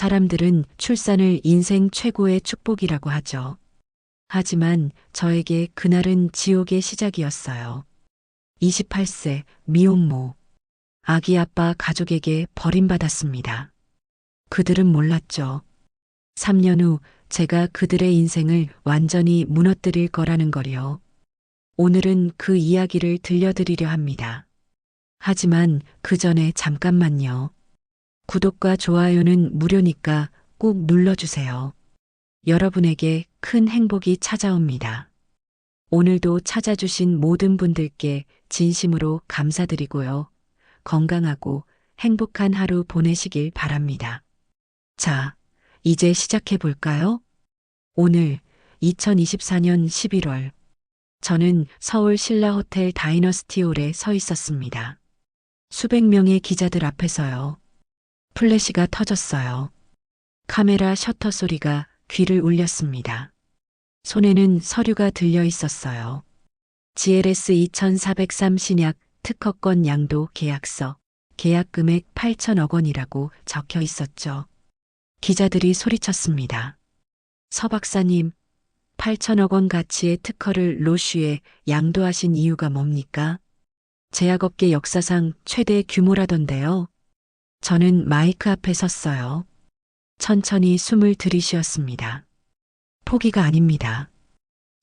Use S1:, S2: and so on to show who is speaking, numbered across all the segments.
S1: 사람들은 출산을 인생 최고의 축복이라고 하죠. 하지만 저에게 그날은 지옥의 시작이었어요. 28세 미혼모. 아기 아빠 가족에게 버림받았습니다. 그들은 몰랐죠. 3년 후 제가 그들의 인생을 완전히 무너뜨릴 거라는 거요. 오늘은 그 이야기를 들려드리려 합니다. 하지만 그 전에 잠깐만요. 구독과 좋아요는 무료니까 꼭 눌러주세요. 여러분에게 큰 행복이 찾아옵니다. 오늘도 찾아주신 모든 분들께 진심으로 감사드리고요. 건강하고 행복한 하루 보내시길 바랍니다. 자, 이제 시작해 볼까요? 오늘 2024년 11월 저는 서울 신라호텔 다이너스티홀에 서 있었습니다. 수백 명의 기자들 앞에서요. 플래시가 터졌어요. 카메라 셔터 소리가 귀를 울렸습니다. 손에는 서류가 들려 있었어요. GLS 2403 신약 특허권 양도 계약서, 계약 금액 8천억 원이라고 적혀 있었죠. 기자들이 소리쳤습니다. 서 박사님, 8천억 원 가치의 특허를 로슈에 양도하신 이유가 뭡니까? 제약업계 역사상 최대 규모라던데요. 저는 마이크 앞에 섰어요. 천천히 숨을 들이쉬었습니다. 포기가 아닙니다.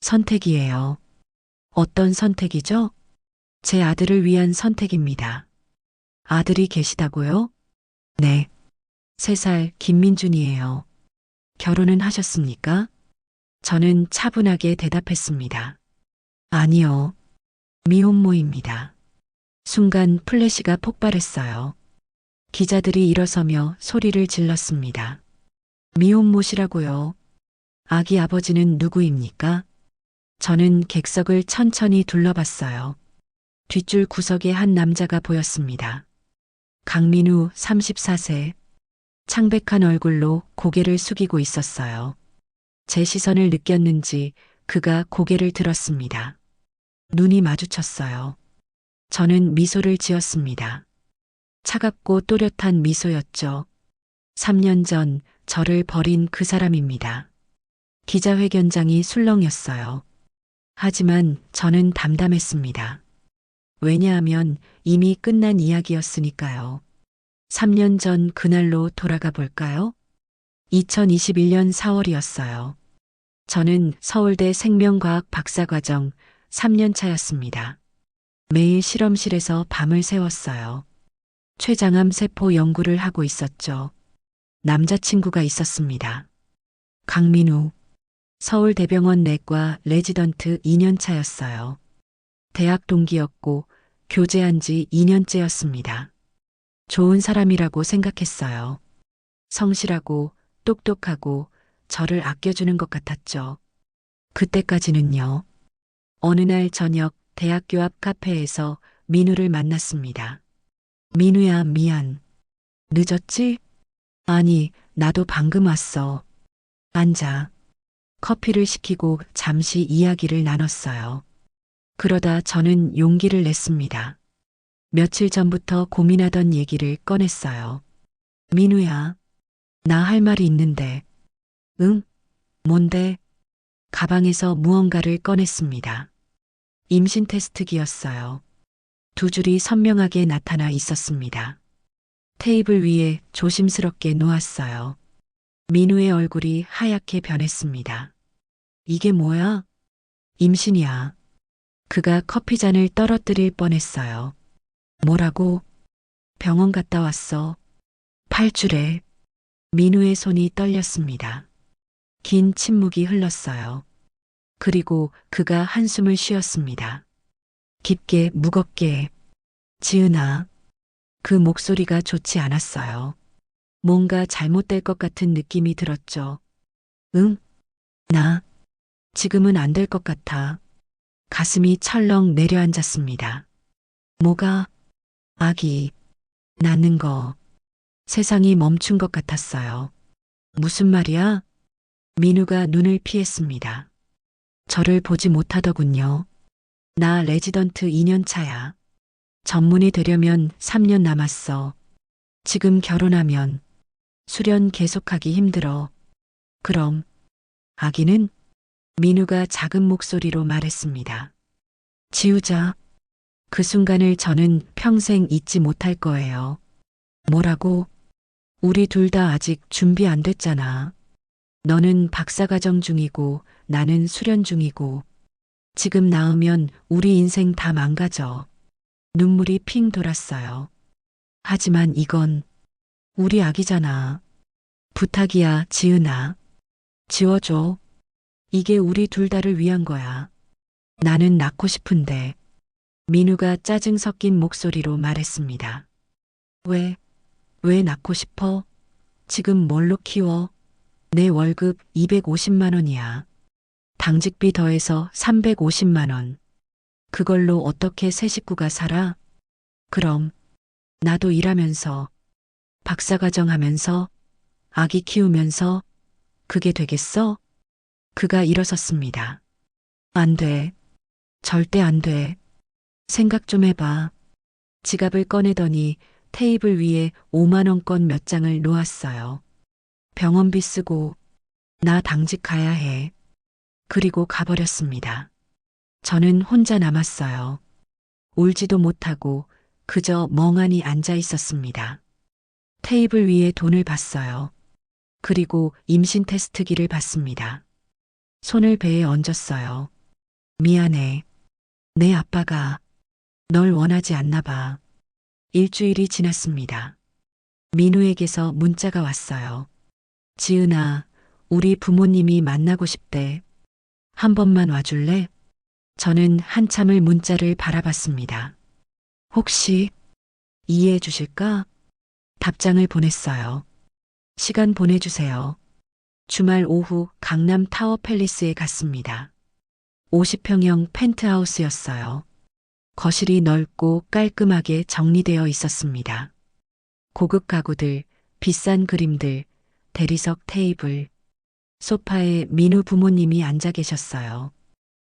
S1: 선택이에요. 어떤 선택이죠? 제 아들을 위한 선택입니다. 아들이 계시다고요? 네. 3살 김민준이에요. 결혼은 하셨습니까? 저는 차분하게 대답했습니다. 아니요. 미혼모입니다. 순간 플래시가 폭발했어요. 기자들이 일어서며 소리를 질렀습니다. 미혼모시라고요. 아기 아버지는 누구입니까? 저는 객석을 천천히 둘러봤어요. 뒷줄 구석에 한 남자가 보였습니다. 강민우 34세. 창백한 얼굴로 고개를 숙이고 있었어요. 제 시선을 느꼈는지 그가 고개를 들었습니다. 눈이 마주쳤어요. 저는 미소를 지었습니다. 차갑고 또렷한 미소였죠. 3년 전 저를 버린 그 사람입니다. 기자회견장이 술렁였어요. 하지만 저는 담담했습니다. 왜냐하면 이미 끝난 이야기였으니까요. 3년 전 그날로 돌아가 볼까요? 2021년 4월이었어요. 저는 서울대 생명과학 박사과정 3년 차였습니다. 매일 실험실에서 밤을 새웠어요. 췌장암 세포 연구를 하고 있었죠. 남자친구가 있었습니다. 강민우. 서울대병원 내과 레지던트 2년 차였어요. 대학 동기였고 교제한 지 2년째였습니다. 좋은 사람이라고 생각했어요. 성실하고 똑똑하고 저를 아껴주는 것 같았죠. 그때까지는요. 어느 날 저녁 대학교 앞 카페에서 민우를 만났습니다. 민우야, 미안. 늦었지? 아니, 나도 방금 왔어. 앉아. 커피를 시키고 잠시 이야기를 나눴어요. 그러다 저는 용기를 냈습니다. 며칠 전부터 고민하던 얘기를 꺼냈어요. 민우야, 나 할 말이 있는데. 응? 뭔데? 가방에서 무언가를 꺼냈습니다. 임신 테스트기였어요. 2줄이 선명하게 나타나 있었습니다. 테이블 위에 조심스럽게 놓았어요. 민우의 얼굴이 하얗게 변했습니다. 이게 뭐야? 임신이야. 그가 커피잔을 떨어뜨릴 뻔했어요. 뭐라고? 병원 갔다 왔어. 8줄에. 민우의 손이 떨렸습니다. 긴 침묵이 흘렀어요. 그리고 그가 한숨을 쉬었습니다. 깊게 무겁게. 지은아. 그 목소리가 좋지 않았어요. 뭔가 잘못될 것 같은 느낌이 들었죠. 응? 나 지금은 안 될 것 같아. 가슴이 철렁 내려앉았습니다. 뭐가? 아기 낳는 거. 세상이 멈춘 것 같았어요. 무슨 말이야? 민우가 눈을 피했습니다. 저를 보지 못하더군요. 나 레지던트 2년 차야. 전문의 되려면 3년 남았어. 지금 결혼하면 수련 계속하기 힘들어. 그럼 아기는? 민우가 작은 목소리로 말했습니다. 지우자. 그 순간을 저는 평생 잊지 못할 거예요. 뭐라고? 우리 둘 다 아직 준비 안 됐잖아. 너는 박사과정 중이고 나는 수련 중이고 지금 낳으면 우리 인생 다 망가져. 눈물이 핑 돌았어요. 하지만 이건 우리 아기잖아. 부탁이야, 지은아. 지워줘. 이게 우리 둘 다를 위한 거야. 나는 낳고 싶은데. 민우가 짜증 섞인 목소리로 말했습니다. 왜 낳고 싶어? 지금 뭘로 키워? 내 월급 250만 원이야. 당직비 더해서 350만 원. 그걸로 어떻게 세 식구가 살아? 그럼 나도 일하면서 박사과정 하면서 아기 키우면서 그게 되겠어? 그가 일어섰습니다. 안 돼. 절대 안 돼. 생각 좀 해봐. 지갑을 꺼내더니 테이블 위에 5만 원권 몇 장을 놓았어요. 병원비 쓰고 나 당직 가야 해. 그리고 가버렸습니다. 저는 혼자 남았어요. 울지도 못하고 그저 멍하니 앉아 있었습니다. 테이블 위에 돈을 봤어요. 그리고 임신 테스트기를 봤습니다. 손을 배에 얹었어요. 미안해. 내 아빠가 널 원하지 않나 봐. 일주일이 지났습니다. 민우에게서 문자가 왔어요. 지은아, 우리 부모님이 만나고 싶대. 한 번만 와줄래? 저는 한참을 문자를 바라봤습니다. 혹시 이해해 주실까? 답장을 보냈어요. 시간 보내주세요. 주말 오후 강남 타워 팰리스에 갔습니다. 50평형 펜트하우스였어요. 거실이 넓고 깔끔하게 정리되어 있었습니다. 고급 가구들, 비싼 그림들, 대리석 테이블, 소파에 민우 부모님이 앉아 계셨어요.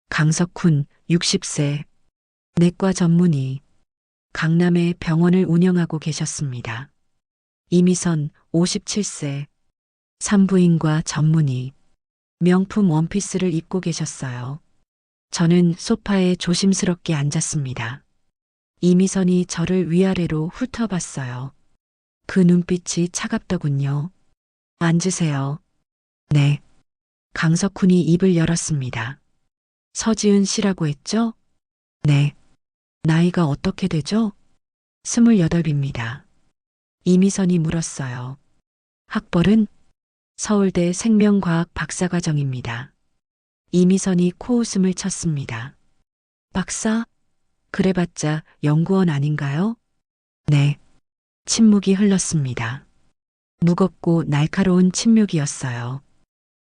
S1: 강석훈 60세, 내과 전문의, 강남에 병원을 운영하고 계셨습니다. 이미선 57세, 산부인과 전문의, 명품 원피스를 입고 계셨어요. 저는 소파에 조심스럽게 앉았습니다. 이미선이 저를 위아래로 훑어봤어요. 그 눈빛이 차갑더군요. 앉으세요. 네. 강석훈이 입을 열었습니다. 서지은 씨라고 했죠? 네. 나이가 어떻게 되죠? 28입니다. 이미선이 물었어요. 학벌은? 서울대 생명과학 박사과정입니다. 이미선이 코웃음을 쳤습니다. 박사? 그래봤자 연구원 아닌가요? 네. 침묵이 흘렀습니다. 무겁고 날카로운 침묵이었어요.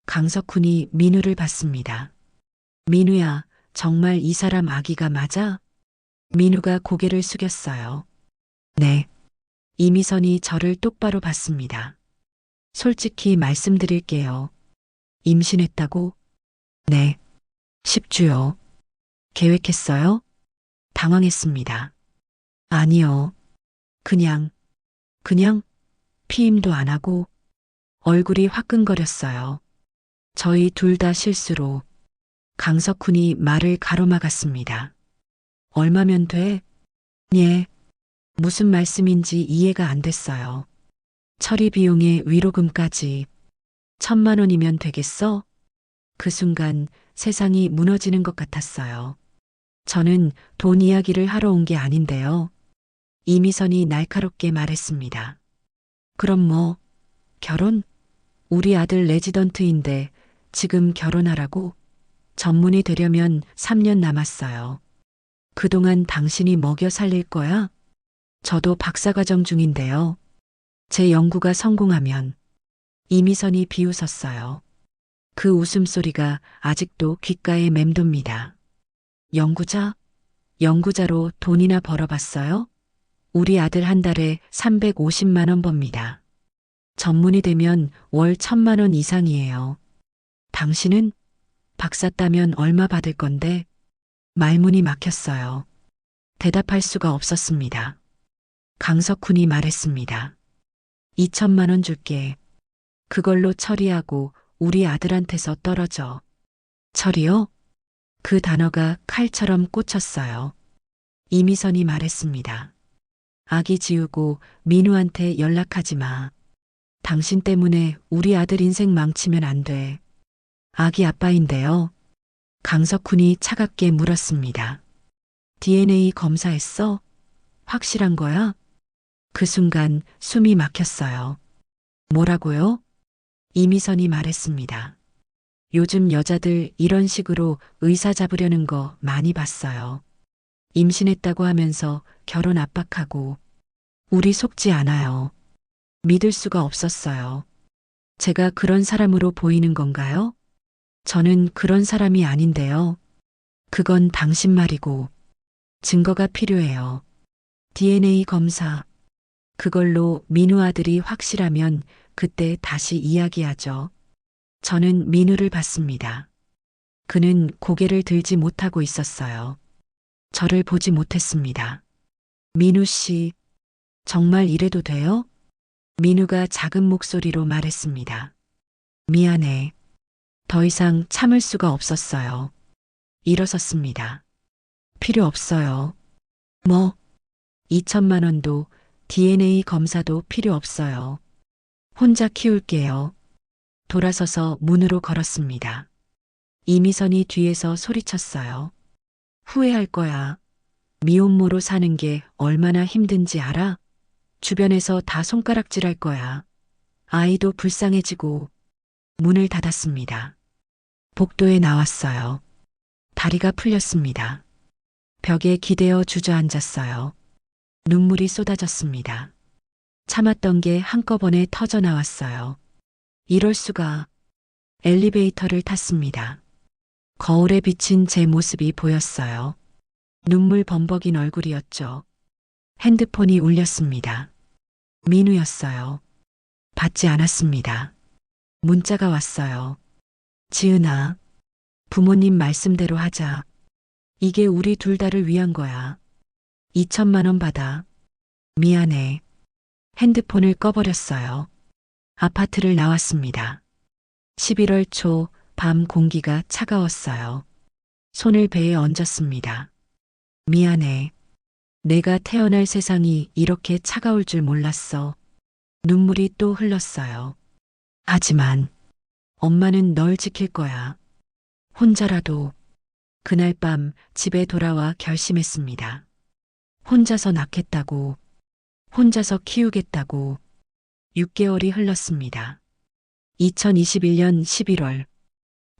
S1: 강석훈이 민우를 봤습니다. 민우야, 정말 이 사람 아기가 맞아? 민우가 고개를 숙였어요. 네. 이미선이 저를 똑바로 봤습니다. 솔직히 말씀드릴게요. 임신했다고? 네. 10주요. 계획했어요? 당황했습니다. 아니요. 그냥 피임도 안 하고 얼굴이 화끈거렸어요. 저희 둘 다 실수로 강석훈이 말을 가로막았습니다. 얼마면 돼? 예. 무슨 말씀인지 이해가 안 됐어요. 처리 비용에 위로금까지 1,000만 원이면 되겠어? 그 순간 세상이 무너지는 것 같았어요. 저는 돈 이야기를 하러 온 게 아닌데요. 이미선이 날카롭게 말했습니다. 그럼 뭐, 결혼? 우리 아들 레지던트인데 지금 결혼하라고? 전문의 되려면 3년 남았어요. 그동안 당신이 먹여 살릴 거야? 저도 박사과정 중인데요. 제 연구가 성공하면 이미선이 비웃었어요. 그 웃음소리가 아직도 귓가에 맴돕니다. 연구자? 연구자로 돈이나 벌어봤어요? 우리 아들 한 달에 350만 원 법니다. 전문의 되면 월 1,000만 원 이상이에요. 당신은 박사 따면 얼마 받을 건데? 말문이 막혔어요. 대답할 수가 없었습니다. 강석훈이 말했습니다. 2천만 원 줄게. 그걸로 처리하고 우리 아들한테서 떨어져. 처리요? 그 단어가 칼처럼 꽂혔어요. 이미선이 말했습니다. 아기 지우고 민우한테 연락하지 마. 당신 때문에 우리 아들 인생 망치면 안 돼. 아기 아빠인데요. 강석훈이 차갑게 물었습니다. DNA 검사했어? 확실한 거야? 그 순간 숨이 막혔어요. 뭐라고요? 이미선이 말했습니다. 요즘 여자들 이런 식으로 의사 잡으려는 거 많이 봤어요. 임신했다고 하면서 결혼 압박하고 우리 속지 않아요. 믿을 수가 없었어요. 제가 그런 사람으로 보이는 건가요? 저는 그런 사람이 아닌데요. 그건 당신 말이고 증거가 필요해요. DNA 검사. 그걸로 민우 아들이 확실하면 그때 다시 이야기하죠. 저는 민우를 봤습니다. 그는 고개를 들지 못하고 있었어요. 저를 보지 못했습니다. 민우 씨, 정말 이래도 돼요? 민우가 작은 목소리로 말했습니다. 미안해. 더 이상 참을 수가 없었어요. 일어섰습니다. 필요 없어요. 뭐? 2천만 원도 DNA 검사도 필요 없어요. 혼자 키울게요. 돌아서서 문으로 걸었습니다. 이미선이 뒤에서 소리쳤어요. 후회할 거야. 미혼모로 사는 게 얼마나 힘든지 알아? 주변에서 다 손가락질할 거야. 아이도 불쌍해지고 문을 닫았습니다. 복도에 나왔어요. 다리가 풀렸습니다. 벽에 기대어 주저앉았어요. 눈물이 쏟아졌습니다. 참았던 게 한꺼번에 터져 나왔어요. 이럴 수가. 엘리베이터를 탔습니다. 거울에 비친 제 모습이 보였어요. 눈물 범벅인 얼굴이었죠. 핸드폰이 울렸습니다. 민우였어요. 받지 않았습니다. 문자가 왔어요. 지은아, 부모님 말씀대로 하자. 이게 우리 둘 다를 위한 거야. 2천만 원 받아. 미안해. 핸드폰을 꺼버렸어요. 아파트를 나왔습니다. 11월 초 밤 공기가 차가웠어요. 손을 배에 얹었습니다. 미안해. 내가 태어날 세상이 이렇게 차가울 줄 몰랐어. 눈물이 또 흘렀어요. 하지만 엄마는 널 지킬 거야. 혼자라도. 그날 밤 집에 돌아와 결심했습니다. 혼자서 낳겠다고. 혼자서 키우겠다고. 6개월이 흘렀습니다. 2021년 11월.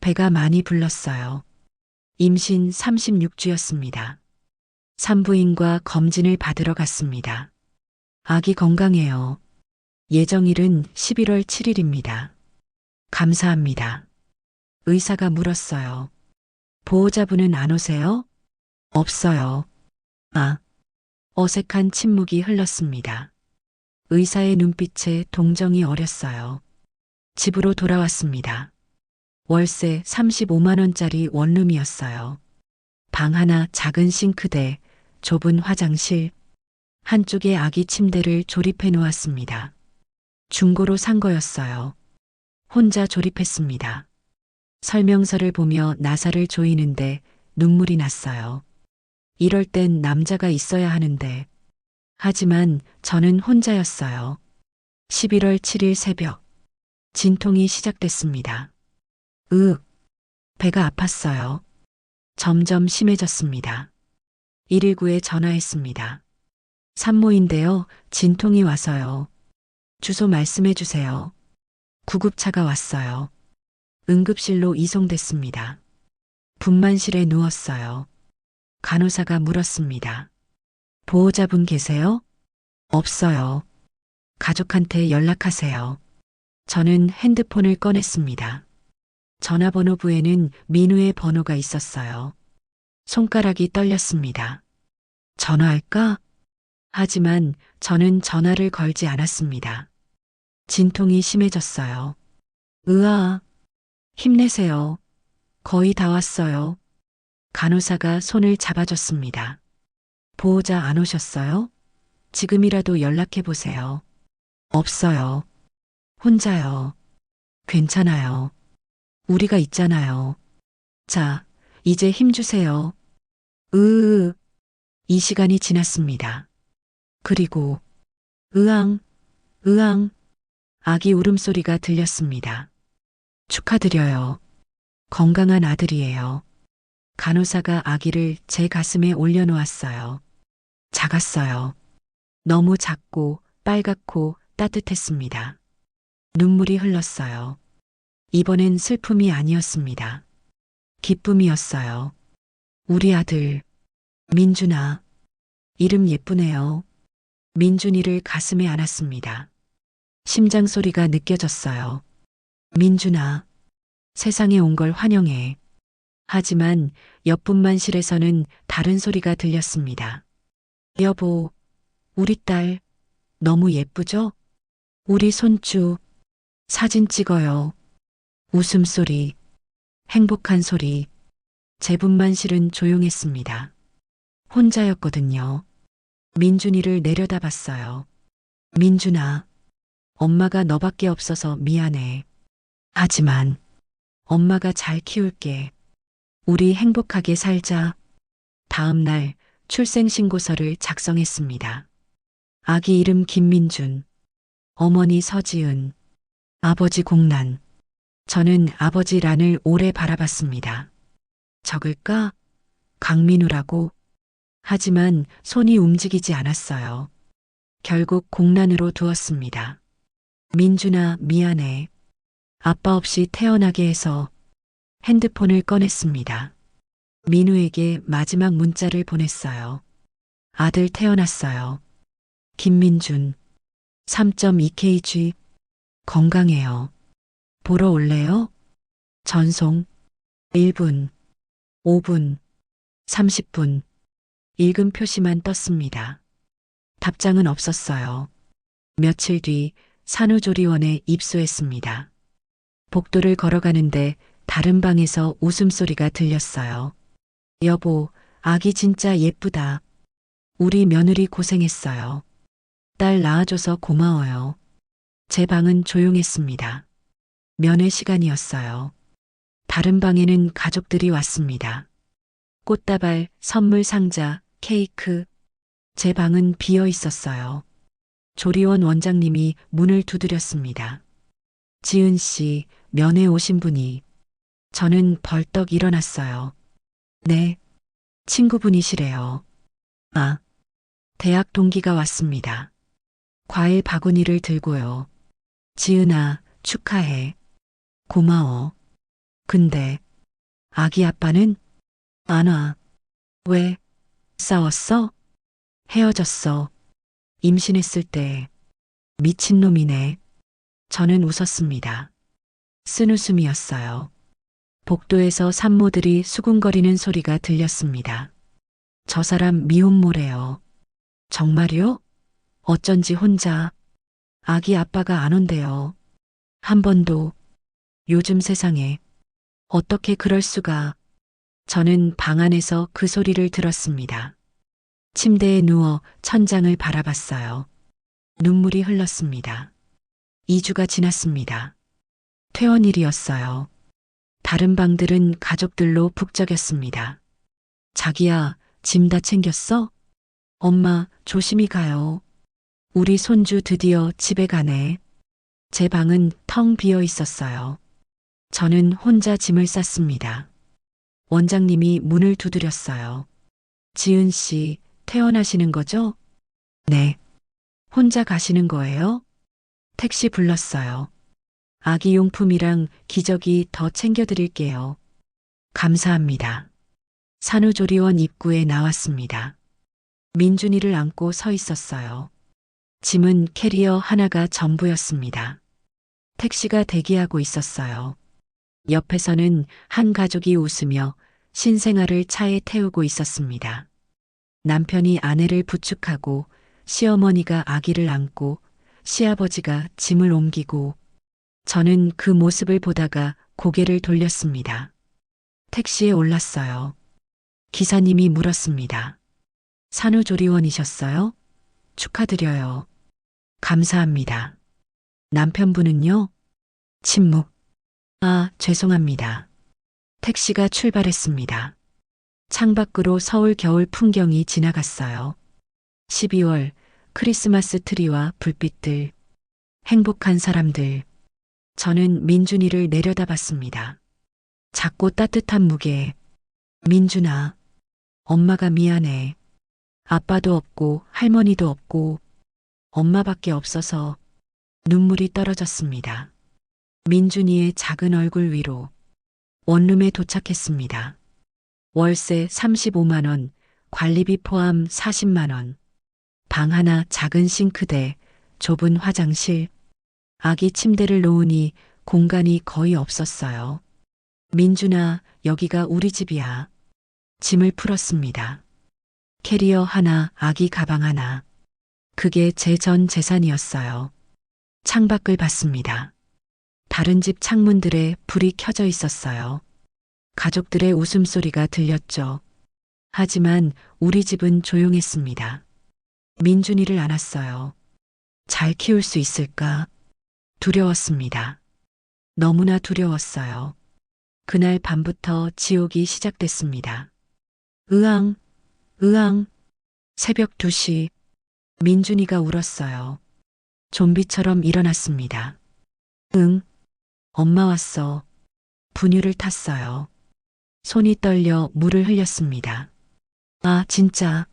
S1: 배가 많이 불렀어요. 임신 36주였습니다. 산부인과 검진을 받으러 갔습니다. 아기 건강해요. 예정일은 11월 7일입니다. 감사합니다. 의사가 물었어요. 보호자분은 안 오세요? 없어요. 아, 어색한 침묵이 흘렀습니다. 의사의 눈빛에 동정이 어렸어요. 집으로 돌아왔습니다. 월세 35만 원짜리 원룸이었어요. 방 하나 작은 싱크대, 좁은 화장실, 한쪽에 아기 침대를 조립해 놓았습니다. 중고로 산 거였어요. 혼자 조립했습니다. 설명서를 보며 나사를 조이는데 눈물이 났어요. 이럴 땐 남자가 있어야 하는데. 하지만 저는 혼자였어요. 11월 7일 새벽. 진통이 시작됐습니다. 배가 아팠어요. 점점 심해졌습니다. 119에 전화했습니다. 산모인데요. 진통이 와서요. 주소 말씀해 주세요. 구급차가 왔어요. 응급실로 이송됐습니다. 분만실에 누웠어요. 간호사가 물었습니다. 보호자분 계세요? 없어요. 가족한테 연락하세요. 저는 핸드폰을 꺼냈습니다. 전화번호부에는 민우의 번호가 있었어요. 손가락이 떨렸습니다. 전화할까? 하지만 저는 전화를 걸지 않았습니다. 진통이 심해졌어요. 으아, 힘내세요. 거의 다 왔어요. 간호사가 손을 잡아줬습니다. 보호자 안 오셨어요? 지금이라도 연락해 보세요. 없어요. 혼자요. 괜찮아요. 우리가 있잖아요. 자, 이제 힘주세요. 으으. 이 시간이 지났습니다. 그리고 으앙, 으앙, 아기 울음소리가 들렸습니다. 축하드려요. 건강한 아들이에요. 간호사가 아기를 제 가슴에 올려놓았어요. 작았어요. 너무 작고 빨갛고 따뜻했습니다. 눈물이 흘렀어요. 이번엔 슬픔이 아니었습니다. 기쁨이었어요. 우리 아들, 민준아. 이름 예쁘네요. 민준이를 가슴에 안았습니다. 심장 소리가 느껴졌어요. 민준아, 세상에 온 걸 환영해. 하지만 옆분만실에서는 다른 소리가 들렸습니다. 여보, 우리 딸 너무 예쁘죠? 우리 손주 사진 찍어요. 웃음소리, 행복한 소리. 제 분만실은 조용했습니다. 혼자였거든요. 민준이를 내려다봤어요. 민준아, 엄마가 너밖에 없어서 미안해. 하지만 엄마가 잘 키울게. 우리 행복하게 살자. 다음 날 출생신고서를 작성했습니다. 아기 이름 김민준, 어머니 서지은, 아버지 공란. 저는 아버지 란을 오래 바라봤습니다. 적을까? 강민우라고. 하지만 손이 움직이지 않았어요. 결국 공란으로 두었습니다. 민준아, 미안해. 아빠 없이 태어나게 해서. 핸드폰을 꺼냈습니다. 민우에게 마지막 문자를 보냈어요. 아들 태어났어요. 김민준, 3.2kg, 건강해요. 보러 올래요? 전송, 1분, 5분, 30분, 읽음 표시만 떴습니다. 답장은 없었어요. 며칠 뒤 산후조리원에 입소했습니다. 복도를 걸어가는데 다른 방에서 웃음소리가 들렸어요. 여보, 아기 진짜 예쁘다. 우리 며느리 고생했어요. 딸 낳아줘서 고마워요. 제 방은 조용했습니다. 면회 시간이었어요. 다른 방에는 가족들이 왔습니다. 꽃다발, 선물 상자, 케이크. 제 방은 비어 있었어요. 조리원 원장님이 문을 두드렸습니다. 지은 씨, 면회 오신 분이. 저는 벌떡 일어났어요. 네, 친구분이시래요. 아, 대학 동기가 왔습니다. 과일 바구니를 들고요. 지은아, 축하해. 고마워. 근데 아기 아빠는 안 와. 왜? 싸웠어? 헤어졌어. 임신했을 때. 미친놈이네. 저는 웃었습니다. 쓴웃음이었어요. 복도에서 산모들이 수군거리는 소리가 들렸습니다. 저 사람 미혼모래요. 정말요? 어쩐지 혼자. 아기 아빠가 안 온대요. 한 번도. 요즘 세상에. 어떻게 그럴 수가. 저는 방 안에서 그 소리를 들었습니다. 침대에 누워 천장을 바라봤어요. 눈물이 흘렀습니다. 2주가 지났습니다. 퇴원일이었어요. 다른 방들은 가족들로 북적였습니다. 자기야, 짐 다 챙겼어? 엄마, 조심히 가요. 우리 손주 드디어 집에 가네. 제 방은 텅 비어 있었어요. 저는 혼자 짐을 쌌습니다. 원장님이 문을 두드렸어요. 지은 씨, 퇴원하시는 거죠? 네. 혼자 가시는 거예요? 택시 불렀어요. 아기 용품이랑 기저귀 더 챙겨드릴게요. 감사합니다. 산후조리원 입구에 나왔습니다. 민준이를 안고 서 있었어요. 짐은 캐리어 하나가 전부였습니다. 택시가 대기하고 있었어요. 옆에서는 한 가족이 웃으며 신생아를 차에 태우고 있었습니다. 남편이 아내를 부축하고 시어머니가 아기를 안고 시아버지가 짐을 옮기고 저는 그 모습을 보다가 고개를 돌렸습니다. 택시에 올랐어요. 기사님이 물었습니다. 산후조리원이셨어요? 축하드려요. 감사합니다. 남편분은요? 침묵. 아, 죄송합니다. 택시가 출발했습니다. 창밖으로 서울 겨울 풍경이 지나갔어요. 12월 크리스마스 트리와 불빛들, 행복한 사람들. 저는 민준이를 내려다봤습니다. 작고 따뜻한 무게. 민준아, 엄마가 미안해. 아빠도 없고 할머니도 없고 엄마밖에 없어서 눈물이 떨어졌습니다. 민준이의 작은 얼굴 위로 원룸에 도착했습니다. 월세 35만 원, 관리비 포함 40만 원. 방 하나, 작은 싱크대, 좁은 화장실, 아기 침대를 놓으니 공간이 거의 없었어요. 민준아, 여기가 우리 집이야. 짐을 풀었습니다. 캐리어 하나, 아기 가방 하나. 그게 제 전 재산이었어요. 창밖을 봤습니다. 다른 집 창문들에 불이 켜져 있었어요. 가족들의 웃음소리가 들렸죠. 하지만 우리 집은 조용했습니다. 민준이를 안았어요. 잘 키울 수 있을까? 두려웠습니다. 너무나 두려웠어요. 그날 밤부터 지옥이 시작됐습니다. 으앙, 으앙. 새벽 2시. 민준이가 울었어요. 좀비처럼 일어났습니다. 응, 엄마 왔어. 분유를 탔어요. 손이 떨려 물을 흘렸습니다. 아, 진짜.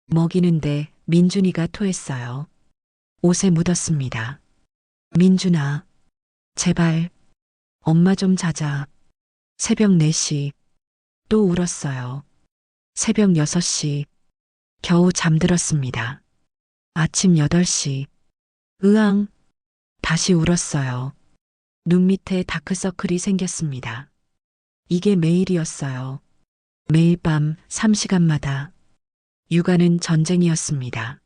S1: 먹이는데 민준이가 토했어요. 옷에 묻었습니다. 민준아, 제발, 엄마 좀 자자. 새벽 4시, 또 울었어요. 새벽 6시, 겨우 잠들었습니다. 아침 8시, 으앙, 다시 울었어요. 눈 밑에 다크서클이 생겼습니다. 이게 매일이었어요. 매일 밤 3시간마다. 육아는 전쟁이었습니다.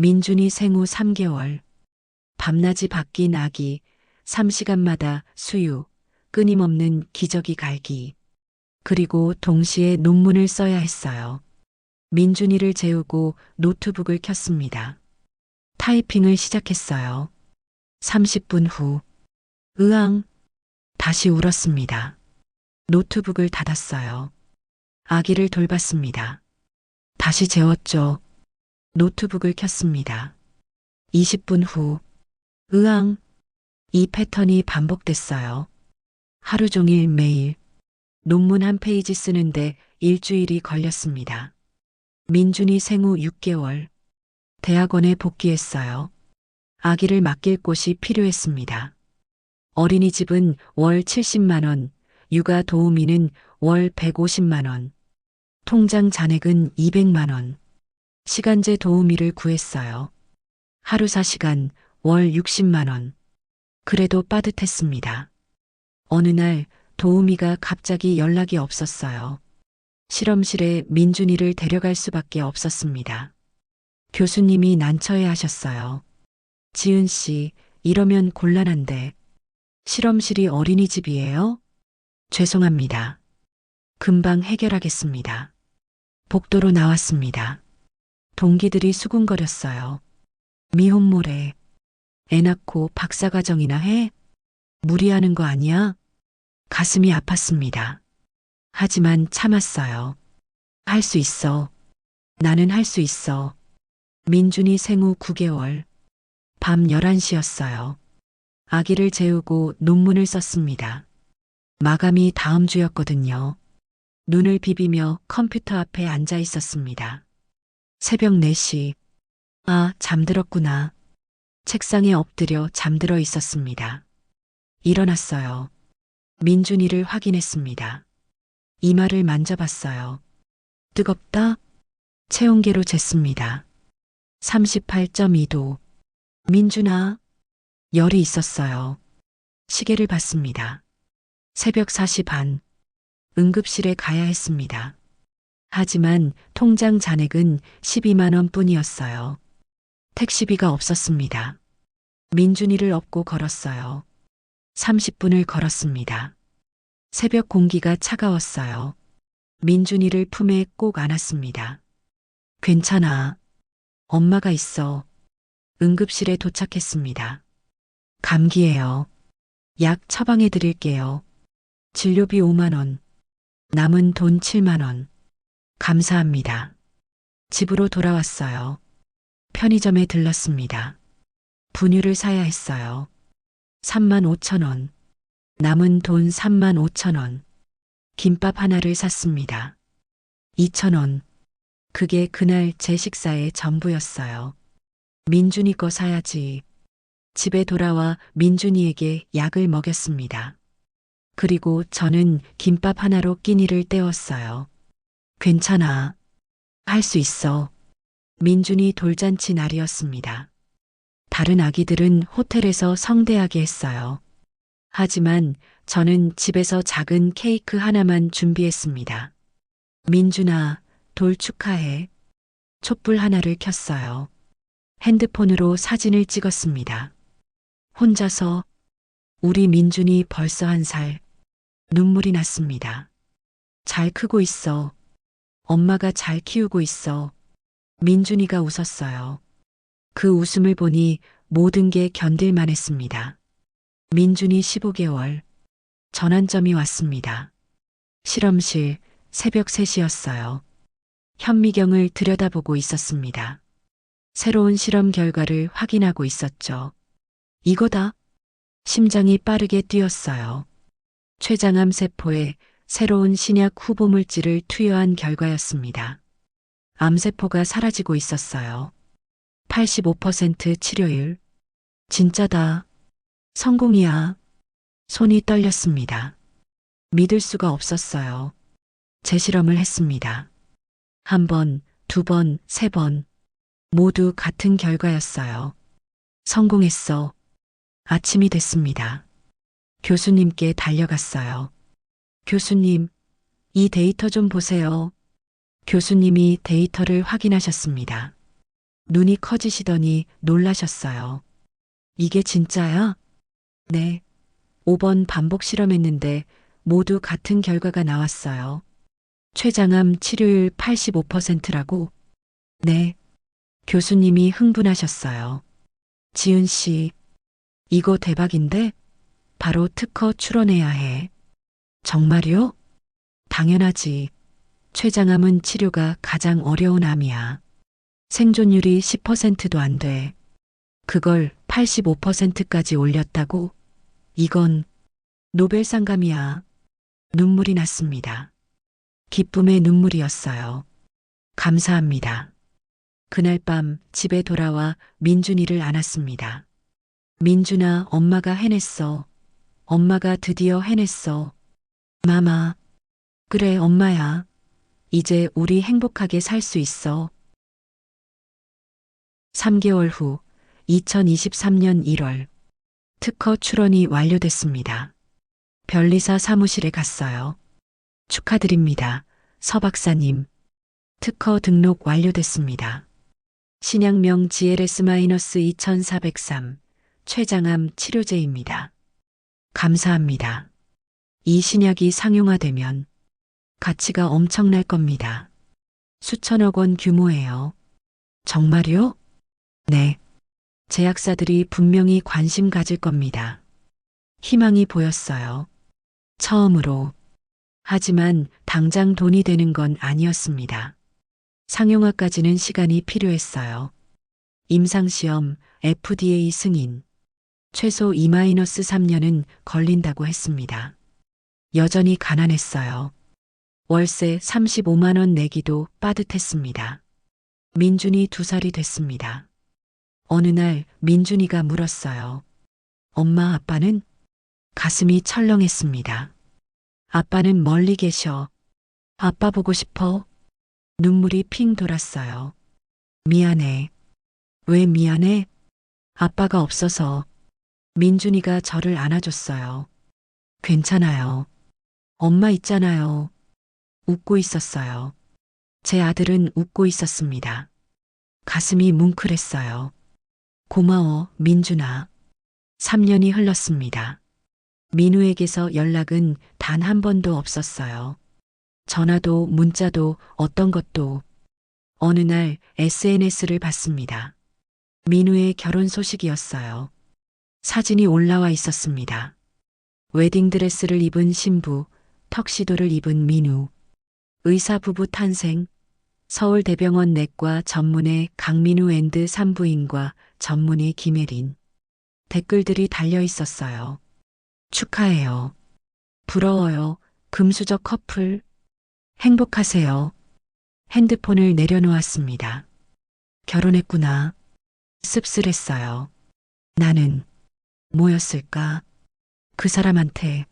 S1: 민준이 생후 3개월. 밤낮이 바뀐 아기, 3시간마다 수유, 끊임없는 기저귀 갈기. 그리고 동시에 논문을 써야 했어요. 민준이를 재우고 노트북을 켰습니다. 타이핑을 시작했어요. 30분 후, 으앙, 다시 울었습니다. 노트북을 닫았어요. 아기를 돌봤습니다. 다시 재웠죠. 노트북을 켰습니다. 20분 후, 으앙, 이 패턴이 반복됐어요. 하루 종일 매일 논문 한 페이지 쓰는데 일주일이 걸렸습니다. 민준이 생후 6개월. 대학원에 복귀했어요. 아기를 맡길 곳이 필요했습니다. 어린이집은 월 70만 원, 육아 도우미는 월 150만 원, 통장 잔액은 200만 원. 시간제 도우미를 구했어요. 하루 4시간, 월 60만 원. 그래도 빠듯했습니다. 어느 날 도우미가 갑자기 연락이 없었어요. 실험실에 민준이를 데려갈 수밖에 없었습니다. 교수님이 난처해 하셨어요. 지은 씨, 이러면 곤란한데. 실험실이 어린이집이에요? 죄송합니다. 금방 해결하겠습니다. 복도로 나왔습니다. 동기들이 수군거렸어요. 미혼모래. 애 낳고 박사과정이나 해? 무리하는 거 아니야? 가슴이 아팠습니다. 하지만 참았어요. 할 수 있어. 나는 할 수 있어. 민준이 생후 9개월. 밤 11시였어요. 아기를 재우고 논문을 썼습니다. 마감이 다음 주였거든요. 눈을 비비며 컴퓨터 앞에 앉아 있었습니다. 새벽 4시. 아, 잠들었구나. 책상에 엎드려 잠들어 있었습니다. 일어났어요. 민준이를 확인했습니다. 이마를 만져봤어요. 뜨겁다? 체온계로 쟀습니다. 38.2도. 민준아, 열이 있었어요. 시계를 봤습니다. 새벽 4시 반. 응급실에 가야 했습니다. 하지만 통장 잔액은 12만 원 뿐이었어요. 택시비가 없었습니다. 민준이를 업고 걸었어요. 30분을 걸었습니다. 새벽 공기가 차가웠어요. 민준이를 품에 꼭 안았습니다. 괜찮아. 엄마가 있어. 응급실에 도착했습니다. 감기예요. 약 처방해 드릴게요. 진료비 5만 원. 남은 돈 7만 원. 감사합니다. 집으로 돌아왔어요. 편의점에 들렀습니다. 분유를 사야 했어요. 3만 5천 원. 남은 돈 3만 5천 원. 김밥 하나를 샀습니다. 2천 원. 그게 그날 제 식사의 전부였어요. 민준이 거 사야지. 집에 돌아와 민준이에게 약을 먹였습니다. 그리고 저는 김밥 하나로 끼니를 때웠어요. 괜찮아. 할 수 있어. 민준이 돌잔치 날이었습니다. 다른 아기들은 호텔에서 성대하게 했어요. 하지만 저는 집에서 작은 케이크 하나만 준비했습니다. 민준아, 돌 축하해. 촛불 하나를 켰어요. 핸드폰으로 사진을 찍었습니다. 혼자서 우리 민준이 벌써 1살. 눈물이 났습니다. 잘 크고 있어. 엄마가 잘 키우고 있어. 민준이가 웃었어요. 그 웃음을 보니 모든 게 견딜만 했습니다. 민준이 15개월. 전환점이 왔습니다. 실험실 새벽 3시였어요. 현미경을 들여다보고 있었습니다. 새로운 실험 결과를 확인하고 있었죠. 이거다. 심장이 빠르게 뛰었어요. 췌장암 세포에 새로운 신약 후보 물질을 투여한 결과였습니다. 암세포가 사라지고 있었어요. 85% 치료율. 진짜다. 성공이야. 손이 떨렸습니다. 믿을 수가 없었어요. 재실험을 했습니다. 1번, 2번, 3번. 모두 같은 결과였어요. 성공했어. 아침이 됐습니다. 교수님께 달려갔어요. 교수님, 이 데이터 좀 보세요. 교수님이 데이터를 확인하셨습니다. 눈이 커지시더니 놀라셨어요. 이게 진짜야? 네. 5번 반복 실험했는데 모두 같은 결과가 나왔어요. 췌장암 치료율 85%라고? 네. 교수님이 흥분하셨어요. 지은 씨, 이거 대박인데? 바로 특허 출원해야 해. 정말요? 당연하지. 췌장암은 치료가 가장 어려운 암이야. 생존율이 10%도 안 돼. 그걸 85%까지 올렸다고? 이건 노벨상감이야. 눈물이 났습니다. 기쁨의 눈물이었어요. 감사합니다. 그날 밤 집에 돌아와 민준이를 안았습니다. 민준아, 엄마가 해냈어. 엄마가 드디어 해냈어. 마마. 그래, 엄마야. 이제 우리 행복하게 살 수 있어. 3개월 후 2023년 1월 특허 출원이 완료됐습니다. 변리사 사무실에 갔어요. 축하드립니다. 서 박사님. 특허 등록 완료됐습니다. 신약명 GLS-2403 췌장암 치료제입니다. 감사합니다. 이 신약이 상용화되면 가치가 엄청날 겁니다. 수천억 원 규모예요. 정말요? 네. 제약사들이 분명히 관심 가질 겁니다. 희망이 보였어요. 처음으로. 하지만 당장 돈이 되는 건 아니었습니다. 상용화까지는 시간이 필요했어요. 임상시험, FDA 승인. 최소 2-3년은 걸린다고 했습니다. 여전히 가난했어요. 월세 35만 원 내기도 빠듯했습니다. 민준이 2살이 됐습니다. 어느 날 민준이가 물었어요. 엄마, 아빠는? 가슴이 철렁했습니다. 아빠는 멀리 계셔. 아빠 보고 싶어. 눈물이 핑 돌았어요. 미안해. 왜 미안해? 아빠가 없어서. 민준이가 저를 안아줬어요. 괜찮아요. 엄마 있잖아요. 웃고 있었어요. 제 아들은 웃고 있었습니다. 가슴이 뭉클했어요. 고마워, 민준아. 3년이 흘렀습니다. 민우에게서 연락은 단 한 번도 없었어요. 전화도 문자도 어떤 것도. 어느 날 SNS를 봤습니다. 민우의 결혼 소식이었어요. 사진이 올라와 있었습니다. 웨딩드레스를 입은 신부, 턱시도를 입은 민우, 의사 부부 탄생, 서울대병원 내과 전문의 강민우 앤드 산부인과 전문의 김혜린. 댓글들이 달려 있었어요. 축하해요. 부러워요. 금수저 커플. 행복하세요. 핸드폰을 내려놓았습니다. 결혼했구나. 씁쓸했어요. 나는 뭐였을까? 그 사람한테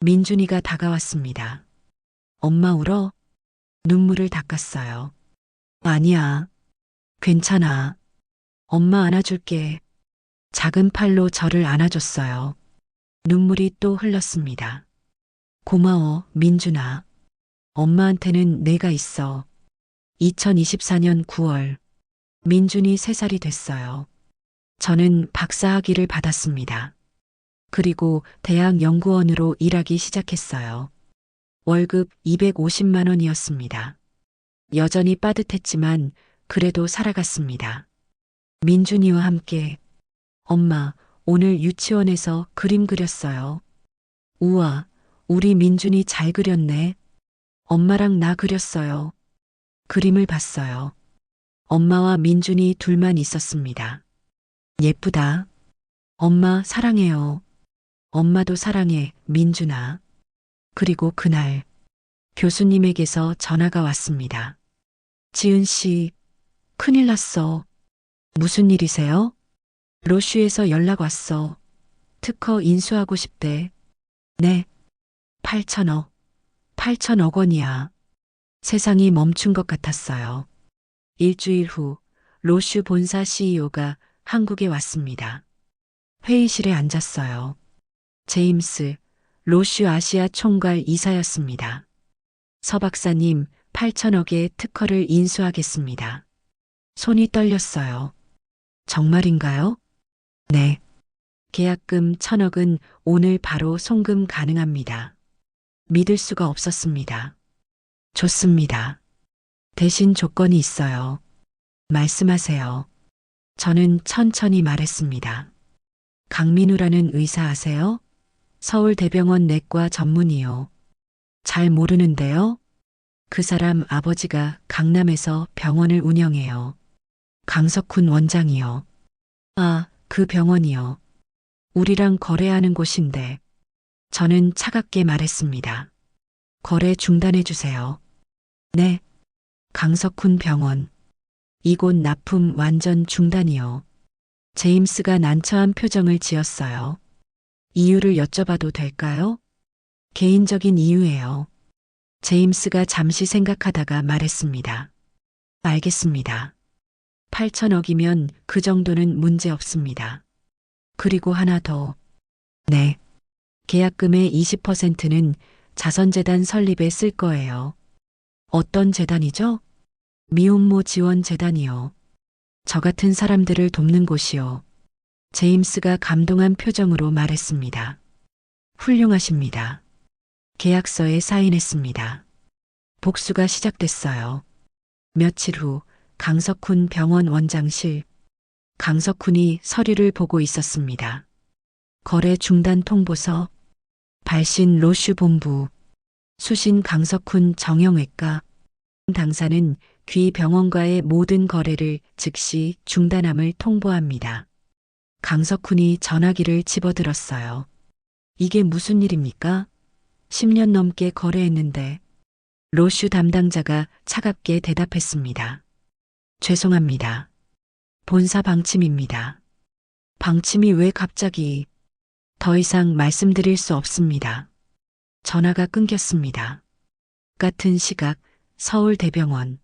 S1: 민준이가 다가왔습니다. 엄마 울어? 눈물을 닦았어요. 아니야. 괜찮아. 엄마 안아줄게. 작은 팔로 저를 안아줬어요. 눈물이 또 흘렀습니다. 고마워, 민준아. 엄마한테는 내가 있어. 2024년 9월, 민준이 3살이 됐어요. 저는 박사학위를 받았습니다. 그리고 대학 연구원으로 일하기 시작했어요. 월급 250만 원이었습니다. 여전히 빠듯했지만 그래도 살아갔습니다. 민준이와 함께 엄마, 오늘 유치원에서 그림 그렸어요. 우와, 우리 민준이 잘 그렸네. 엄마랑 나 그렸어요. 그림을 봤어요. 엄마와 민준이 둘만 있었습니다. 예쁘다. 엄마 사랑해요. 엄마도 사랑해, 민준아. 그리고 그날 교수님에게서 전화가 왔습니다. 지은 씨, 큰일 났어. 무슨 일이세요? 로슈에서 연락 왔어. 특허 인수하고 싶대. 네. 8천억. 8천억 원이야. 세상이 멈춘 것 같았어요. 일주일 후 로슈 본사 CEO가 한국에 왔습니다. 회의실에 앉았어요. 제임스, 로슈 아시아 총괄 이사였습니다. 서 박사님, 8천억의 특허를 인수하겠습니다. 손이 떨렸어요. 정말인가요? 네. 계약금 1,000억은 오늘 바로 송금 가능합니다. 믿을 수가 없었습니다. 좋습니다. 대신 조건이 있어요. 말씀하세요. 저는 천천히 말했습니다. 강민우라는 의사 아세요? 서울대병원 내과 전문의요. 잘 모르는데요? 그 사람 아버지가 강남에서 병원을 운영해요. 강석훈 원장이요. 아, 그 병원이요. 우리랑 거래하는 곳인데. 저는 차갑게 말했습니다. 거래 중단해 주세요. 네. 강석훈 병원. 이곳 납품 완전 중단이요. 제임스가 난처한 표정을 지었어요. 이유를 여쭤봐도 될까요? 개인적인 이유예요. 제임스가 잠시 생각하다가 말했습니다. 알겠습니다. 8천억이면 그 정도는 문제 없습니다. 그리고 하나 더. 네. 계약금의 20%는 자선재단 설립에 쓸 거예요. 어떤 재단이죠? 미혼모 지원 재단이요. 저 같은 사람들을 돕는 곳이요. 제임스가 감동한 표정으로 말했습니다. 훌륭하십니다. 계약서에 사인했습니다. 복수가 시작됐어요. 며칠 후 강석훈 병원 원장실. 강석훈이 서류를 보고 있었습니다. 거래 중단 통보서, 발신 로슈 본부, 수신 강석훈 정형외과. 당사는 귀 병원과의 모든 거래를 즉시 중단함을 통보합니다. 강석훈이 전화기를 집어들었어요. 이게 무슨 일입니까? 10년 넘게 거래했는데. 로슈 담당자가 차갑게 대답했습니다. 죄송합니다. 본사 방침입니다. 방침이 왜 갑자기? 더 이상 말씀드릴 수 없습니다. 전화가 끊겼습니다. 같은 시각 서울대병원.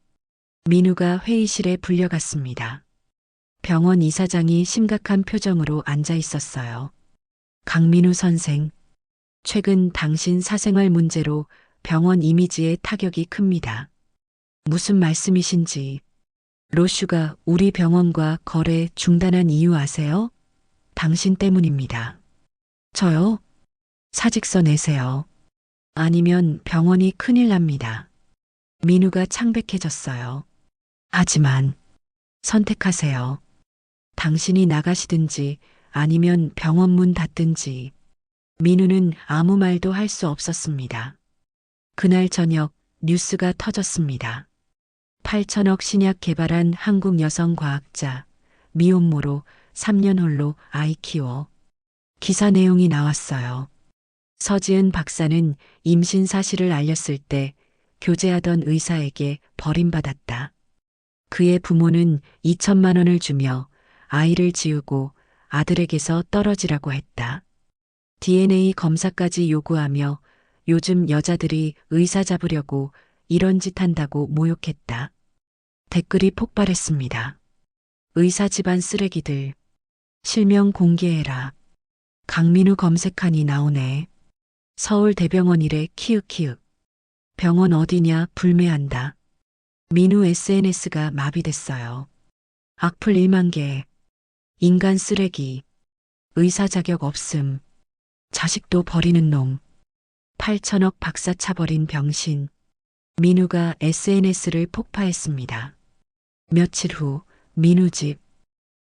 S1: 민우가 회의실에 불려갔습니다. 병원 이사장이 심각한 표정으로 앉아 있었어요. 강민우 선생, 최근 당신 사생활 문제로 병원 이미지에 타격이 큽니다. 무슨 말씀이신지. 로슈가 우리 병원과 거래 중단한 이유 아세요? 당신 때문입니다. 저요? 사직서 내세요. 아니면 병원이 큰일 납니다. 민우가 창백해졌어요. 하지만 선택하세요. 당신이 나가시든지 아니면 병원 문 닫든지. 민우는 아무 말도 할 수 없었습니다. 그날 저녁 뉴스가 터졌습니다. 8천억 신약 개발한 한국 여성 과학자, 미혼모로 3년 홀로 아이 키워. 기사 내용이 나왔어요. 서지은 박사는 임신 사실을 알렸을 때 교제하던 의사에게 버림받았다. 그의 부모는 2천만 원을 주며 아이를 지우고 아들에게서 떨어지라고 했다. DNA 검사까지 요구하며 요즘 여자들이 의사 잡으려고 이런 짓 한다고 모욕했다. 댓글이 폭발했습니다. 의사 집안 쓰레기들. 실명 공개해라. 강민우 검색하니 나오네. 서울대병원 이래 키읔키읔. 병원 어디냐 불매한다. 민우 SNS가 마비됐어요. 악플 1만 개. 인간 쓰레기. 의사 자격 없음. 자식도 버리는 놈. 8천억 박사 차버린 병신. 민우가 SNS를 폭파했습니다. 며칠 후 민우 집.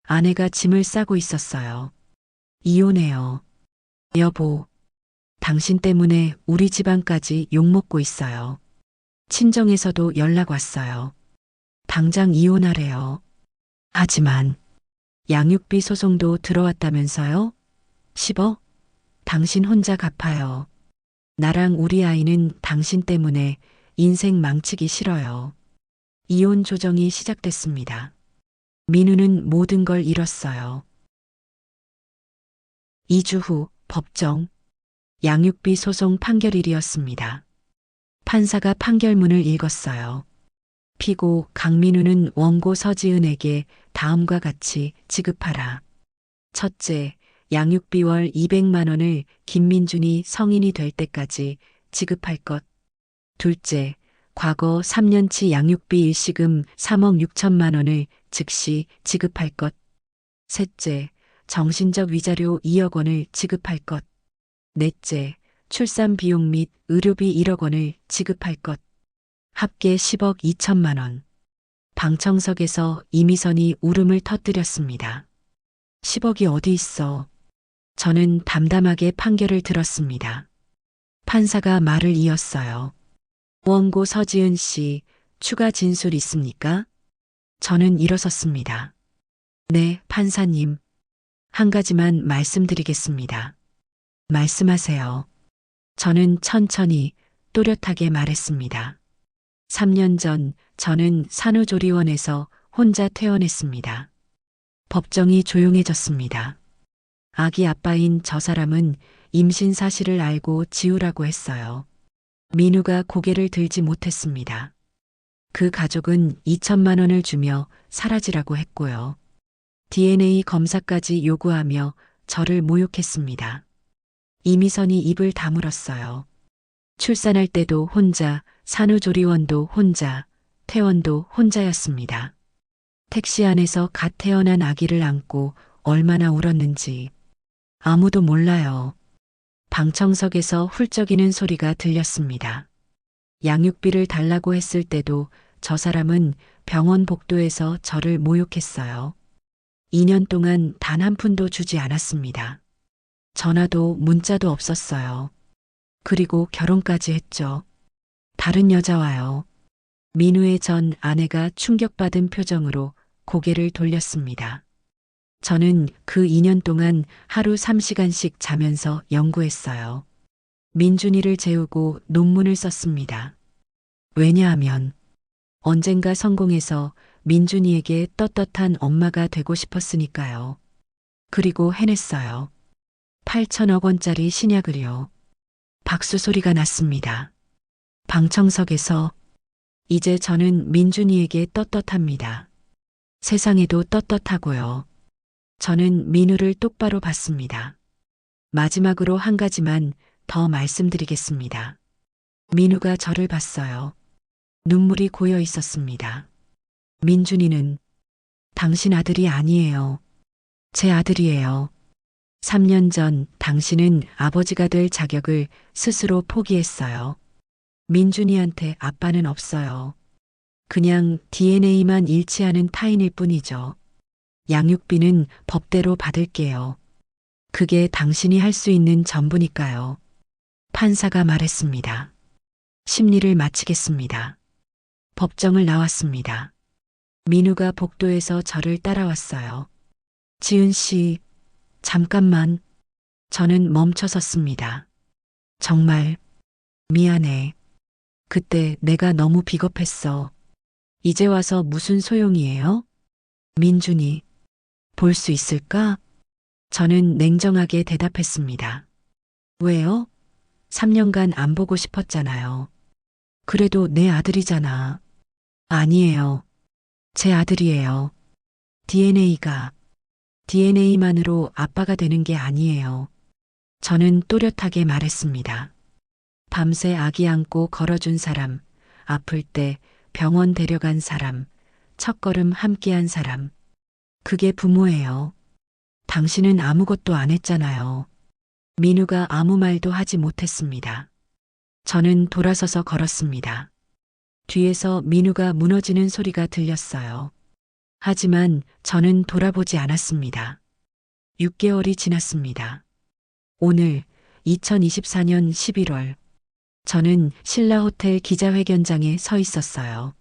S1: 아내가 짐을 싸고 있었어요. 이혼해요. 여보, 당신 때문에 우리 집안까지 욕먹고 있어요. 친정에서도 연락 왔어요. 당장 이혼하래요. 하지만 양육비 소송도 들어왔다면서요? 10억? 당신 혼자 갚아요. 나랑 우리 아이는 당신 때문에 인생 망치기 싫어요. 이혼 조정이 시작됐습니다. 민우는 모든 걸 잃었어요. 2주 후 법정. 양육비 소송 판결일이었습니다. 판사가 판결문을 읽었어요. 피고 강민우는 원고 서지은에게 다음과 같이 지급하라. 첫째, 양육비 월 200만 원을 김민준이 성인이 될 때까지 지급할 것. 둘째, 과거 3년치 양육비 일시금 3억 6천만 원을 즉시 지급할 것. 셋째, 정신적 위자료 2억 원을 지급할 것. 넷째, 출산 비용 및 의료비 1억 원을 지급할 것. 합계 10억 2천만 원. 방청석에서 이미선이 울음을 터뜨렸습니다. 10억이 어디 있어? 저는 담담하게 판결을 들었습니다. 판사가 말을 이었어요. 원고 서지은 씨, 추가 진술 있습니까? 저는 일어섰습니다. 네, 판사님. 한 가지만 말씀드리겠습니다. 말씀하세요. 저는 천천히 또렷하게 말했습니다. 3년 전 저는 산후조리원에서 혼자 퇴원했습니다. 법정이 조용해졌습니다. 아기 아빠인 저 사람은 임신 사실을 알고 지우라고 했어요. 민우가 고개를 들지 못했습니다. 그 가족은 2천만 원을 주며 사라지라고 했고요. DNA 검사까지 요구하며 저를 모욕했습니다. 이미선이 입을 다물었어요. 출산할 때도 혼자, 산후조리원도 혼자, 퇴원도 혼자였습니다. 택시 안에서 갓 태어난 아기를 안고 얼마나 울었는지 아무도 몰라요. 방청석에서 훌쩍이는 소리가 들렸습니다. 양육비를 달라고 했을 때도 저 사람은 병원 복도에서 저를 모욕했어요. 2년 동안 단 한 푼도 주지 않았습니다. 전화도 문자도 없었어요. 그리고 결혼까지 했죠. 다른 여자와요. 민우의 전 아내가 충격받은 표정으로 고개를 돌렸습니다. 저는 그 2년 동안 하루 3시간씩 자면서 연구했어요. 민준이를 재우고 논문을 썼습니다. 왜냐하면 언젠가 성공해서 민준이에게 떳떳한 엄마가 되고 싶었으니까요. 그리고 해냈어요. 8천억 원짜리 신약을요. 박수 소리가 났습니다. 방청석에서 이제 저는 민준이에게 떳떳합니다. 세상에도 떳떳하고요. 저는 민우를 똑바로 봤습니다. 마지막으로 한 가지만 더 말씀드리겠습니다. 민우가 저를 봤어요. 눈물이 고여 있었습니다. 민준이는 당신 아들이 아니에요. 제 아들이에요. 3년 전 당신은 아버지가 될 자격을 스스로 포기했어요. 민준이한테 아빠는 없어요. 그냥 DNA만 일치하는 타인일 뿐이죠. 양육비는 법대로 받을게요. 그게 당신이 할 수 있는 전부니까요. 판사가 말했습니다. 심리를 마치겠습니다. 법정을 나왔습니다. 민우가 복도에서 저를 따라왔어요. 지은 씨, 잠깐만. 저는 멈춰 섰습니다. 정말 미안해. 그때 내가 너무 비겁했어. 이제 와서 무슨 소용이에요? 민준이 볼 수 있을까? 저는 냉정하게 대답했습니다. 왜요? 3년간 안 보고 싶었잖아요. 그래도 내 아들이잖아. 아니에요. 제 아들이에요. DNA만으로 아빠가 되는 게 아니에요. 저는 또렷하게 말했습니다. 밤새 아기 안고 걸어준 사람, 아플 때 병원 데려간 사람, 첫걸음 함께한 사람. 그게 부모예요. 당신은 아무것도 안 했잖아요. 민우가 아무 말도 하지 못했습니다. 저는 돌아서서 걸었습니다. 뒤에서 민우가 무너지는 소리가 들렸어요. 하지만 저는 돌아보지 않았습니다. 6개월이 지났습니다. 오늘 2024년 11월 저는 신라호텔 기자회견장에 서 있었어요.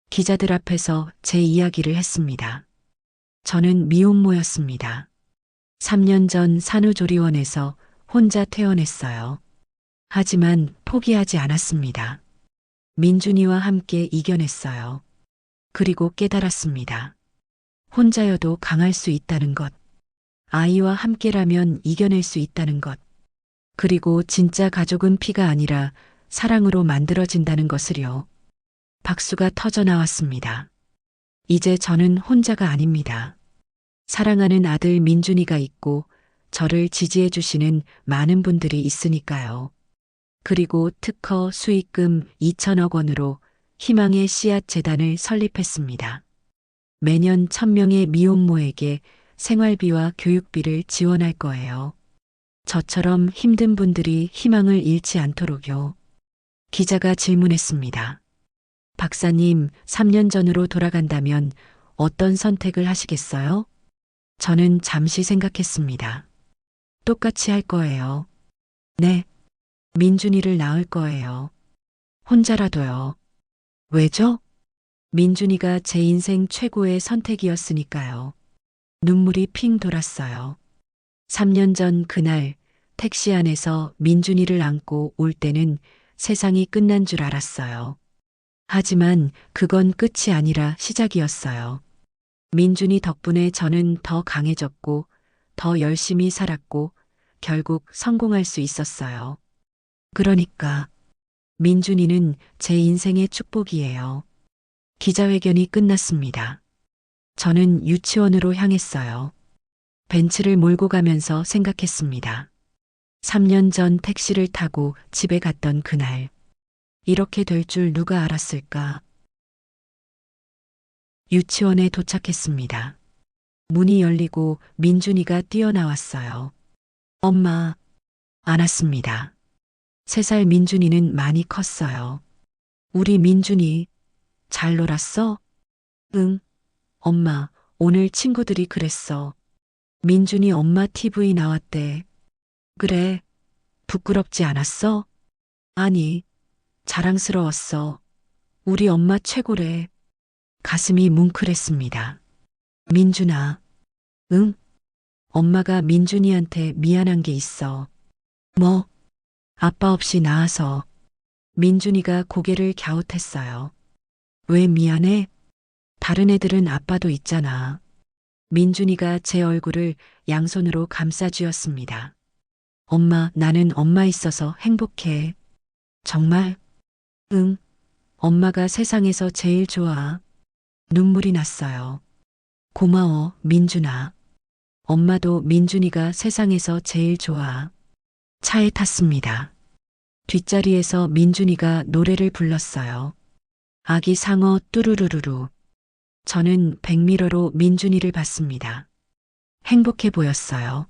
S1: 기자들 앞에서 제 이야기를 했습니다. 저는 미혼모였습니다. 3년 전 산후조리원에서 혼자 퇴원했어요. 하지만 포기하지 않았습니다. 민준이와 함께 이겨냈어요. 그리고 깨달았습니다. 혼자여도 강할 수 있다는 것. 아이와 함께라면 이겨낼 수 있다는 것. 그리고 진짜 가족은 피가 아니라 사랑으로 만들어진다는 것을요. 박수가 터져 나왔습니다. 이제 저는 혼자가 아닙니다. 사랑하는 아들 민준이가 있고 저를 지지해 주시는 많은 분들이 있으니까요. 그리고 특허 수익금 2천억 원으로 희망의 씨앗 재단을 설립했습니다. 매년 1,000명의 미혼모에게 생활비와 교육비를 지원할 거예요. 저처럼 힘든 분들이 희망을 잃지 않도록요. 기자가 질문했습니다. 박사님, 3년 전으로 돌아간다면 어떤 선택을 하시겠어요? 저는 잠시 생각했습니다. 똑같이 할 거예요. 네. 민준이를 낳을 거예요. 혼자라도요. 왜죠? 민준이가 제 인생 최고의 선택이었으니까요. 눈물이 핑 돌았어요. 3년 전 그날 택시 안에서 민준이를 안고 올 때는 세상이 끝난 줄 알았어요. 하지만 그건 끝이 아니라 시작이었어요. 민준이 덕분에 저는 더 강해졌고 더 열심히 살았고 결국 성공할 수 있었어요. 그러니까 민준이는 제 인생의 축복이에요. 기자회견이 끝났습니다. 저는 유치원으로 향했어요. 벤츠를 몰고 가면서 생각했습니다. 3년 전 택시를 타고 집에 갔던 그날. 이렇게 될 줄 누가 알았을까? 유치원에 도착했습니다. 문이 열리고 민준이가 뛰어나왔어요. 엄마, 안았습니다. 3살 민준이는 많이 컸어요. 우리 민준이 잘 놀았어? 응, 엄마, 오늘 친구들이 그랬어. 민준이 엄마 TV 나왔대. 그래, 부끄럽지 않았어? 아니, 자랑스러웠어. 우리 엄마 최고래. 가슴이 뭉클했습니다. 민준아, 응? 엄마가 민준이한테 미안한 게 있어. 뭐? 아빠 없이 낳아서. 민준이가 고개를 갸웃했어요. 왜 미안해? 다른 애들은 아빠도 있잖아. 민준이가 제 얼굴을 양손으로 감싸쥐었습니다. 엄마, 나는 엄마 있어서 행복해. 정말? 응. 엄마가 세상에서 제일 좋아. 눈물이 났어요. 고마워, 민준아. 엄마도 민준이가 세상에서 제일 좋아. 차에 탔습니다. 뒷자리에서 민준이가 노래를 불렀어요. 아기 상어 뚜루루루루. 저는 백미러로 민준이를 봤습니다. 행복해 보였어요.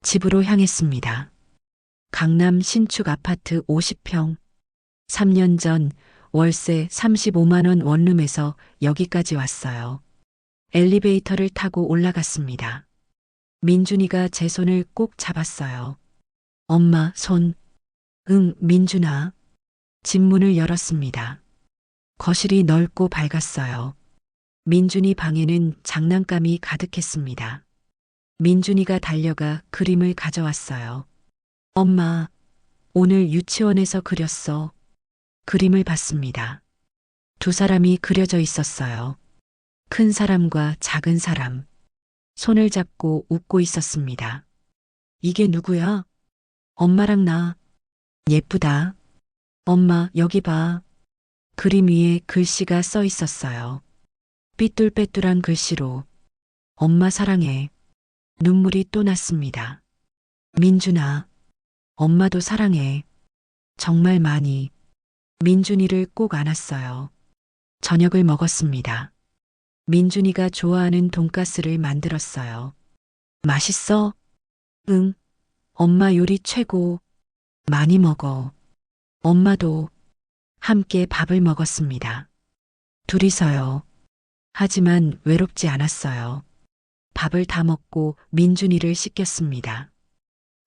S1: 집으로 향했습니다. 강남 신축 아파트 50평. 3년 전 월세 35만 원 원룸에서 여기까지 왔어요. 엘리베이터를 타고 올라갔습니다. 민준이가 제 손을 꼭 잡았어요. 엄마, 손. 응, 민준아. 집 문을 열었습니다. 거실이 넓고 밝았어요. 민준이 방에는 장난감이 가득했습니다. 민준이가 달려가 그림을 가져왔어요. 엄마, 오늘 유치원에서 그렸어. 그림을 봤습니다. 두 사람이 그려져 있었어요. 큰 사람과 작은 사람. 손을 잡고 웃고 있었습니다. 이게 누구야? 엄마랑 나. 예쁘다. 엄마, 여기 봐. 그림 위에 글씨가 써 있었어요. 삐뚤빼뚤한 글씨로. 엄마 사랑해. 눈물이 또 났습니다. 민준아, 엄마도 사랑해. 정말 많이. 민준이를 꼭 안았어요. 저녁을 먹었습니다. 민준이가 좋아하는 돈가스를 만들었어요. 맛있어? 응. 엄마 요리 최고. 많이 먹어. 엄마도. 함께 밥을 먹었습니다. 둘이서요. 하지만 외롭지 않았어요. 밥을 다 먹고 민준이를 씻겼습니다.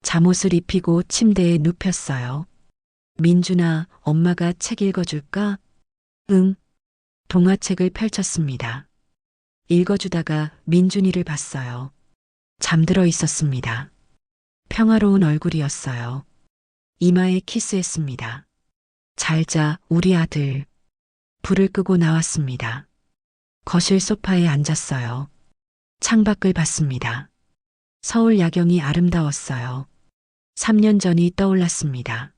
S1: 잠옷을 입히고 침대에 눕혔어요. 민준아, 엄마가 책 읽어줄까? 응. 동화책을 펼쳤습니다. 읽어주다가 민준이를 봤어요. 잠들어 있었습니다. 평화로운 얼굴이었어요. 이마에 키스했습니다. 잘 자, 우리 아들. 불을 끄고 나왔습니다. 거실 소파에 앉았어요. 창밖을 봤습니다. 서울 야경이 아름다웠어요. 3년 전이 떠올랐습니다.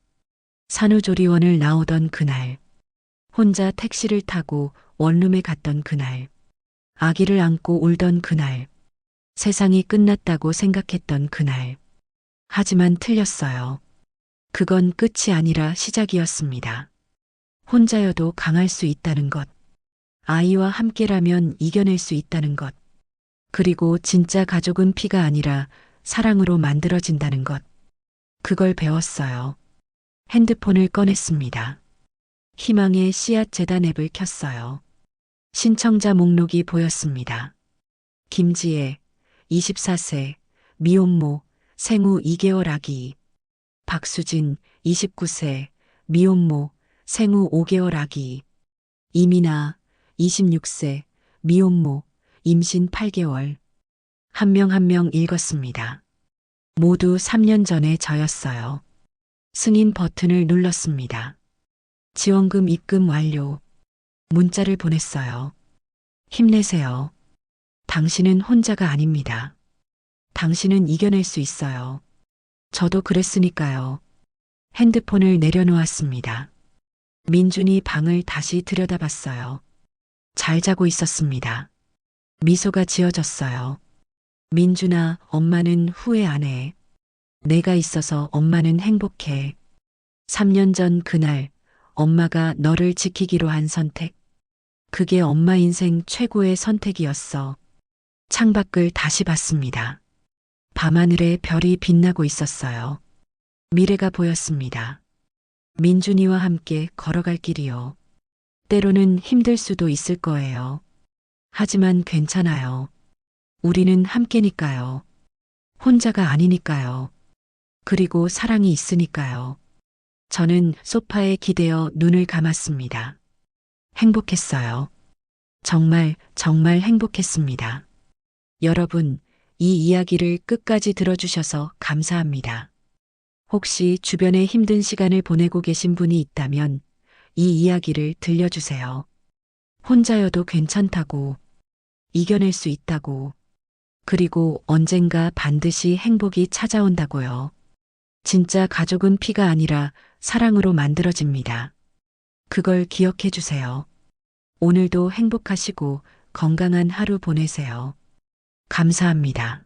S1: 산후조리원을 나오던 그날, 혼자 택시를 타고 원룸에 갔던 그날, 아기를 안고 울던 그날, 세상이 끝났다고 생각했던 그날. 하지만 틀렸어요. 그건 끝이 아니라 시작이었습니다. 혼자여도 강할 수 있다는 것, 아이와 함께라면 이겨낼 수 있다는 것, 그리고 진짜 가족은 피가 아니라 사랑으로 만들어진다는 것. 그걸 배웠어요. 핸드폰을 꺼냈습니다. 희망의 씨앗 재단 앱을 켰어요. 신청자 목록이 보였습니다. 김지혜, 24세, 미혼모, 생후 2개월 아기. 박수진, 29세, 미혼모, 생후 5개월 아기. 이민아, 26세, 미혼모, 임신 8개월. 한 명 한 명 읽었습니다. 모두 3년 전에 저였어요. 승인 버튼을 눌렀습니다. 지원금 입금 완료. 문자를 보냈어요. 힘내세요. 당신은 혼자가 아닙니다. 당신은 이겨낼 수 있어요. 저도 그랬으니까요. 핸드폰을 내려놓았습니다. 민준이 방을 다시 들여다봤어요. 잘 자고 있었습니다. 미소가 지어졌어요. 민준아, 엄마는 후회 안 해. 내가 있어서 엄마는 행복해. 3년 전 그날, 엄마가 너를 지키기로 한 선택. 그게 엄마 인생 최고의 선택이었어. 창밖을 다시 봤습니다. 밤하늘에 별이 빛나고 있었어요. 미래가 보였습니다. 민준이와 함께 걸어갈 길이요. 때로는 힘들 수도 있을 거예요. 하지만 괜찮아요. 우리는 함께니까요. 혼자가 아니니까요. 그리고 사랑이 있으니까요. 저는 소파에 기대어 눈을 감았습니다. 행복했어요. 정말, 정말 행복했습니다. 여러분, 이 이야기를 끝까지 들어주셔서 감사합니다. 혹시 주변에 힘든 시간을 보내고 계신 분이 있다면 이 이야기를 들려주세요. 혼자여도 괜찮다고, 이겨낼 수 있다고, 그리고 언젠가 반드시 행복이 찾아온다고요. 진짜 가족은 피가 아니라 사랑으로 만들어집니다. 그걸 기억해 주세요. 오늘도 행복하시고 건강한 하루 보내세요. 감사합니다.